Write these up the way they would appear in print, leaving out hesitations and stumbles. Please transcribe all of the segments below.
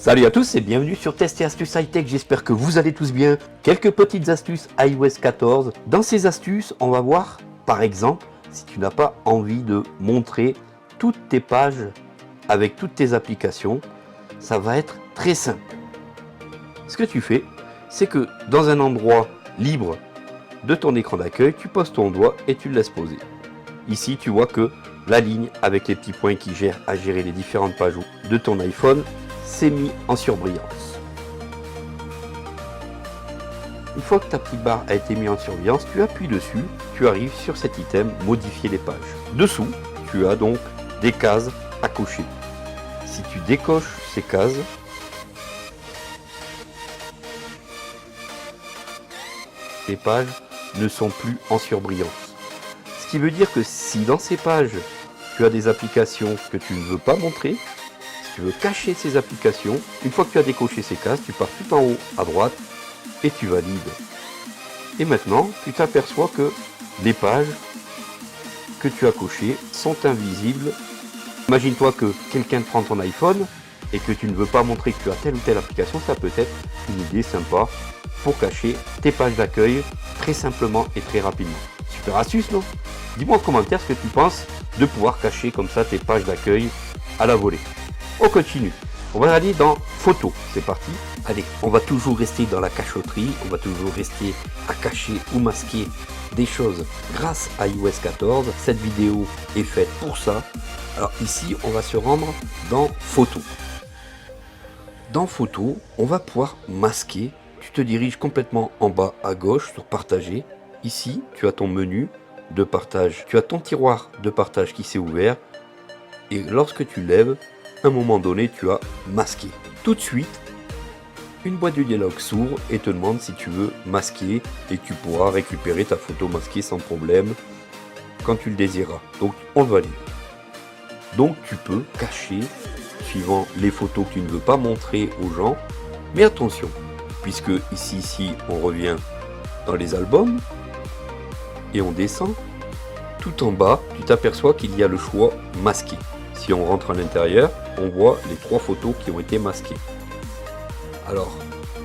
Salut à tous et bienvenue sur Test et Astuces High-Tech, j'espère que vous allez tous bien. Quelques petites astuces iOS 14. Dans ces astuces, on va voir, par exemple, si tu n'as pas envie de montrer toutes tes pages avec toutes tes applications, ça va être très simple. Ce que tu fais, c'est que dans un endroit libre de ton écran d'accueil, tu poses ton doigt et tu le laisses poser. Ici, tu vois que la ligne avec les petits points qui gèrent à gérer les différentes pages de ton iPhone s'est mis en surbrillance. Une fois que ta petite barre a été mise en surbrillance, tu appuies dessus, tu arrives sur cet item modifier les pages. Dessous, tu as donc des cases à cocher. Si tu décoches ces cases, les pages ne sont plus en surbrillance. Ce qui veut dire que si dans ces pages, tu as des applications que tu ne veux pas montrer, si tu veux cacher ces applications, une fois que tu as décoché ces cases, tu pars tout en haut à droite et tu valides. Et maintenant, tu t'aperçois que les pages que tu as cochées sont invisibles. Imagine-toi que quelqu'un prend ton iPhone et que tu ne veux pas montrer que tu as telle ou telle application, ça peut être une idée sympa pour cacher tes pages d'accueil très simplement et très rapidement. Super astuce, non? Dis-moi en commentaire ce que tu penses de pouvoir cacher comme ça tes pages d'accueil à la volée. On continue. On va aller dans photos. C'est parti. Allez, on va toujours rester dans la cachotterie. On va toujours rester à cacher ou masquer des choses grâce à iOS 14. Cette vidéo est faite pour ça. Alors ici, on va se rendre dans photos. Dans photos, on va pouvoir masquer. Tu te diriges complètement en bas à gauche sur partager. Ici, tu as ton menu de partage. Tu as ton tiroir de partage qui s'est ouvert. Et lorsque tu lèves, à un moment donné, tu as masqué. Tout de suite, une boîte de dialogue s'ouvre et te demande si tu veux masquer et tu pourras récupérer ta photo masquée sans problème quand tu le désireras. Donc, on le valide. Donc, tu peux cacher suivant les photos que tu ne veux pas montrer aux gens. Mais attention, puisque ici, on revient dans les albums et on descend, tout en bas, tu t'aperçois qu'il y a le choix masqué. Si on rentre à l'intérieur, on voit les 3 photos qui ont été masquées. Alors,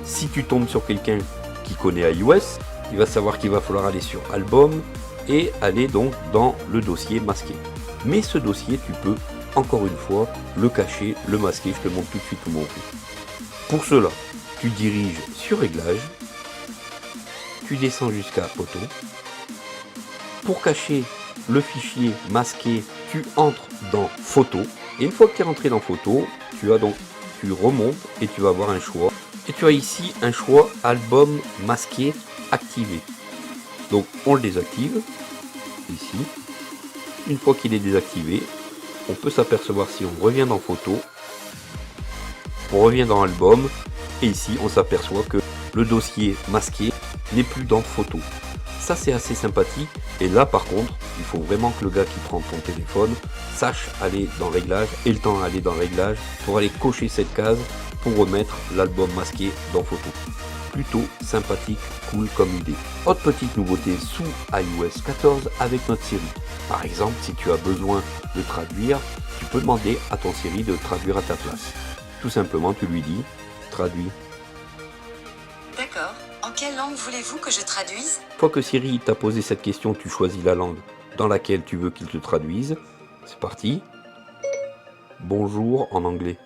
si tu tombes sur quelqu'un qui connaît iOS, il va savoir qu'il va falloir aller sur Album et aller donc dans le dossier masqué. Mais ce dossier, tu peux, encore une fois, le cacher, le masquer. Je te montre tout de suite comment on fait. Pour cela, tu diriges sur Réglages, tu descends jusqu'à Photo. Pour cacher le fichier masqué, tu entres dans Photo. Et une fois que tu es rentré dans Photo, tu remontes et tu vas avoir un choix. Et tu as ici un choix album masqué activé. Donc on le désactive ici. Une fois qu'il est désactivé, on peut s'apercevoir si on revient dans Photo. On revient dans Album. Et ici on s'aperçoit que le dossier masqué n'est plus dans Photo. Ça c'est assez sympathique. Et là par contre, il faut vraiment que le gars qui prend ton téléphone sache aller dans Réglages et le temps d'aller dans Réglages pour aller cocher cette case pour remettre l'album masqué dans Photo. Plutôt sympathique, cool comme idée. Autre petite nouveauté sous iOS 14 avec notre Siri. Par exemple, si tu as besoin de traduire, tu peux demander à ton Siri de traduire à ta place. Tout simplement, tu lui dis traduis. D'accord. En quelle langue voulez-vous que je traduise? Une fois que Siri t'a posé cette question, tu choisis la langue dans laquelle tu veux qu'il te traduise. C'est parti. Bonjour en anglais.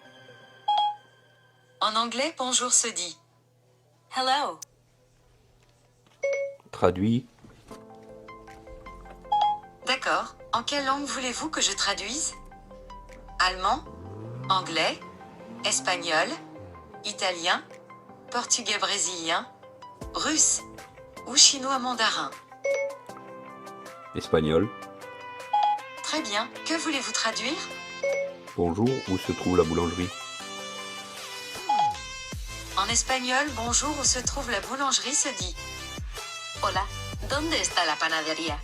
En anglais, bonjour se dit hello. Traduit. D'accord. En quelle langue voulez-vous que je traduise? Allemand, anglais, espagnol, italien, portugais brésilien, russe ou chinois mandarin? Espagnol. Très bien. Que voulez-vous traduire? Bonjour, où se trouve la boulangerie? En espagnol, bonjour, où se trouve la boulangerie se dit hola, ¿dónde está la panadería?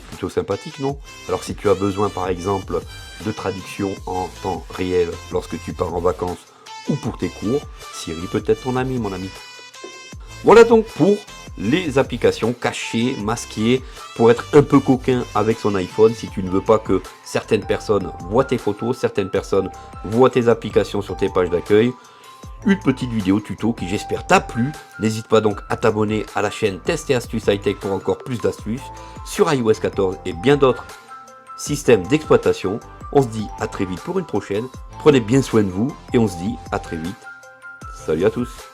Plutôt sympathique, non? Alors si tu as besoin par exemple de traduction en temps réel lorsque tu pars en vacances ou pour tes cours, Siri peut être ton ami, mon ami. Voilà donc pour les applications cachées, masquées, pour être un peu coquin avec son iPhone si tu ne veux pas que certaines personnes voient tes photos, certaines personnes voient tes applications sur tes pages d'accueil. Une petite vidéo tuto qui j'espère t'a plu. N'hésite pas donc à t'abonner à la chaîne Test et Astuces High-Tech pour encore plus d'astuces sur iOS 14 et bien d'autres systèmes d'exploitation. On se dit à très vite pour une prochaine. Prenez bien soin de vous et on se dit à très vite. Salut à tous.